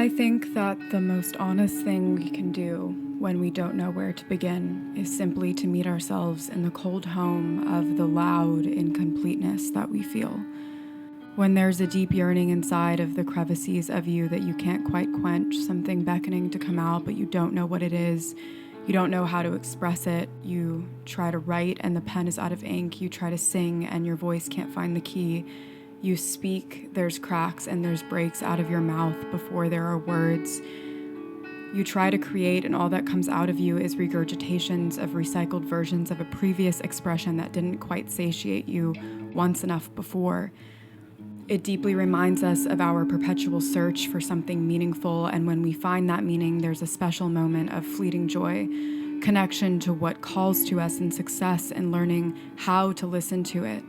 I think that the most honest thing we can do when we don't know where to begin is simply to meet ourselves in the cold home of the loud incompleteness that we feel. When there's a deep yearning inside of the crevices of you that you can't quite quench, something beckoning to come out, but you don't know what it is. You don't know how to express it. You try to write and the pen is out of ink. You try to sing and your voice can't find the key. You speak, there's cracks and there's breaks out of your mouth before there are words. You try to create and all that comes out of you is regurgitations of recycled versions of a previous expression that didn't quite satiate you once enough before. It deeply reminds us of our perpetual search for something meaningful, and when we find that meaning, there's a special moment of fleeting joy, connection to what calls to us, and success in learning how to listen to it.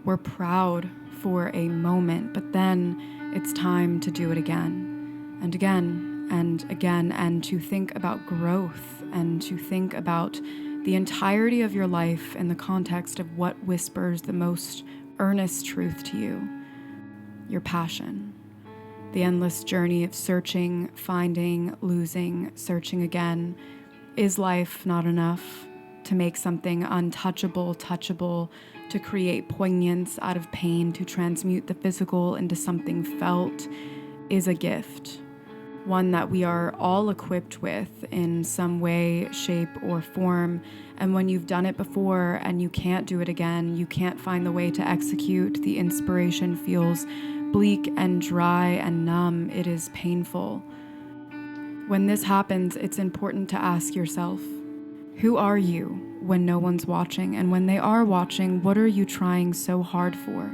We're proud for a moment, but then it's time to do it again and again and again, and to think about growth and to think about the entirety of your life in the context of what whispers the most earnest truth to you. Your passion, the endless journey of searching, finding, losing, searching again. Is life not enough to make something untouchable, touchable, to create poignance out of pain, to transmute the physical into something felt, is a gift, one that we are all equipped with in some way, shape, or form. And when you've done it before and you can't do it again, you can't find the way to execute, the inspiration feels bleak and dry and numb. It is painful. When this happens, it's important to ask yourself, who are you when no one's watching? And when they are watching, what are you trying so hard for?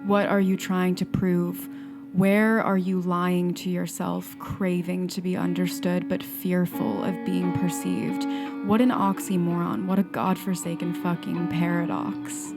What are you trying to prove? Where are you lying to yourself, craving to be understood but fearful of being perceived? What an oxymoron. What a godforsaken fucking paradox.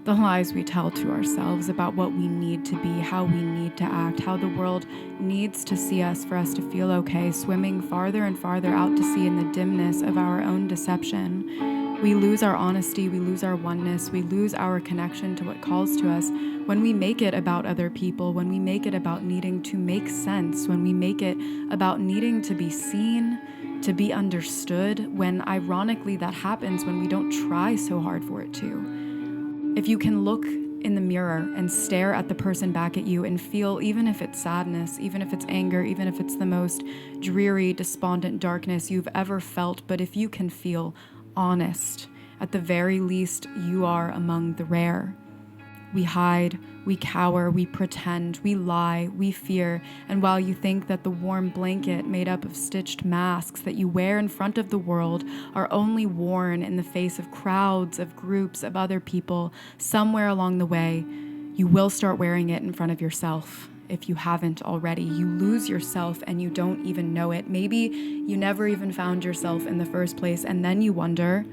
The lies we tell to ourselves about what we need to be, how we need to act, how the world needs to see us for us to feel okay, swimming farther and farther out to sea in the dimness of our own deception. We lose our honesty, we lose our oneness, we lose our connection to what calls to us when we make it about other people, when we make it about needing to make sense, when we make it about needing to be seen, to be understood, when ironically that happens when we don't try so hard for it to. If you can look in the mirror and stare at the person back at you and feel, even if it's sadness, even if it's anger, even if it's the most dreary, despondent darkness you've ever felt, but if you can feel honest, at the very least, you are among the rare. We hide, we cower, we pretend, we lie, we fear, and while you think that the warm blanket made up of stitched masks that you wear in front of the world are only worn in the face of crowds, of groups, of other people, somewhere along the way, you will start wearing it in front of yourself. If you haven't already, you lose yourself and you don't even know it. Maybe you never even found yourself in the first place, and then you wonder,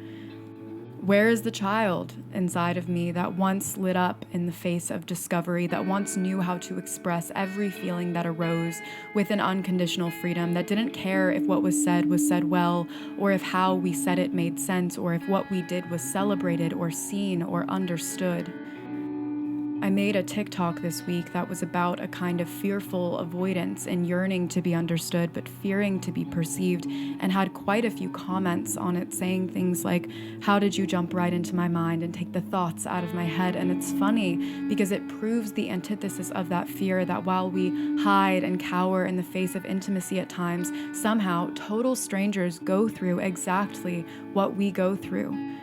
where is the child inside of me that once lit up in the face of discovery, that once knew how to express every feeling that arose with an unconditional freedom, that didn't care if what was said well, or if how we said it made sense, or if what we did was celebrated or seen or understood? I made a TikTok this week that was about a kind of fearful avoidance and yearning to be understood, but fearing to be perceived, and had quite a few comments on it saying things like, how did you jump right into my mind and take the thoughts out of my head? And it's funny because it proves the antithesis of that fear, that while we hide and cower in the face of intimacy at times, somehow total strangers go through exactly what we go through.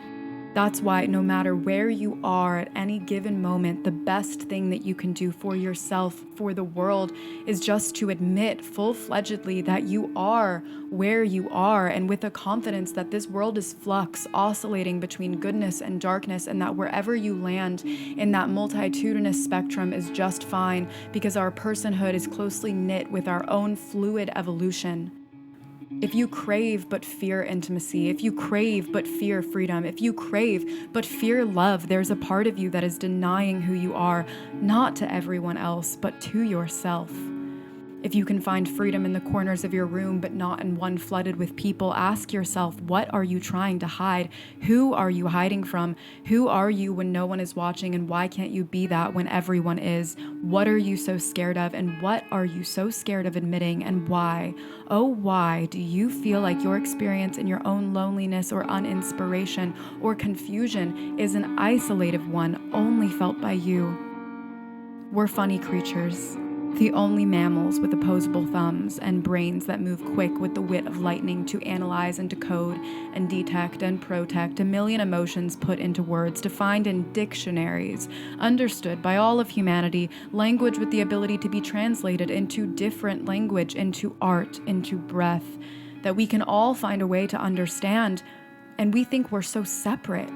That's why no matter where you are at any given moment, the best thing that you can do for yourself, for the world, is just to admit full-fledgedly that you are where you are, and with a confidence that this world is flux, oscillating between goodness and darkness, and that wherever you land in that multitudinous spectrum is just fine, because our personhood is closely knit with our own fluid evolution. If you crave but fear intimacy, if you crave but fear freedom, if you crave but fear love, there's a part of you that is denying who you are, not to everyone else, but to yourself. If you can find freedom in the corners of your room, but not in one flooded with people, ask yourself, what are you trying to hide? Who are you hiding from? Who are you when no one is watching, and why can't you be that when everyone is? What are you so scared of, and what are you so scared of admitting, and why? Oh, why do you feel like your experience in your own loneliness or uninspiration or confusion is an isolated one only felt by you? We're funny creatures, the only mammals with opposable thumbs and brains that move quick with the wit of lightning to analyze and decode and detect and protect a million emotions put into words, defined in dictionaries, understood by all of humanity, language with the ability to be translated into different language, into art, into breath, that we can all find a way to understand. And we think we're so separate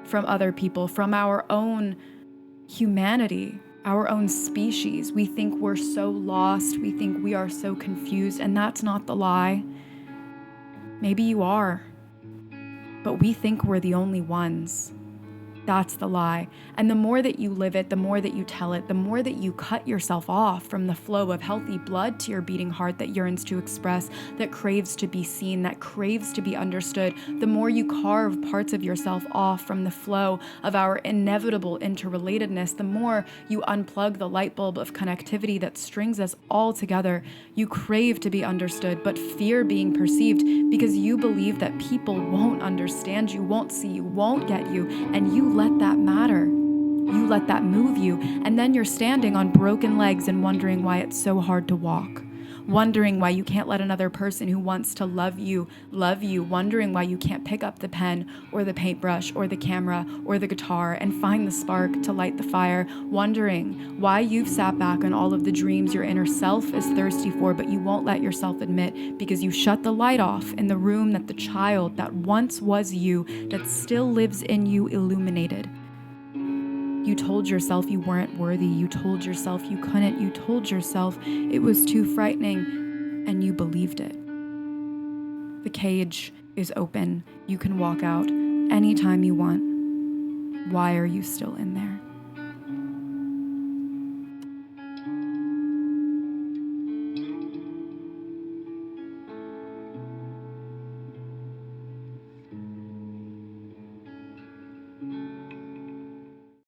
from other people, from our own humanity, our own species. We think we're so lost. We think we are so confused, and that's not the lie. Maybe you are, but we think we're the only ones. That's the lie. And the more that you live it, the more that you tell it, the more that you cut yourself off from the flow of healthy blood to your beating heart that yearns to express, that craves to be seen, that craves to be understood, the more you carve parts of yourself off from the flow of our inevitable interrelatedness, the more you unplug the light bulb of connectivity that strings us all together. You crave to be understood, but fear being perceived because you believe that people won't understand you, won't see you, won't get you, and you let that matter. You let that move you, and then you're standing on broken legs and wondering why it's so hard to walk. Wondering why you can't let another person who wants to love you, wondering why you can't pick up the pen or the paintbrush or the camera or the guitar and find the spark to light the fire, wondering why you've sat back on all of the dreams your inner self is thirsty for, but you won't let yourself admit because you shut the light off in the room that the child that once was you, that still lives in you, illuminated. You told yourself you weren't worthy. You told yourself you couldn't. You told yourself it was too frightening, and you believed it. The cage is open. You can walk out anytime you want. Why are you still in there?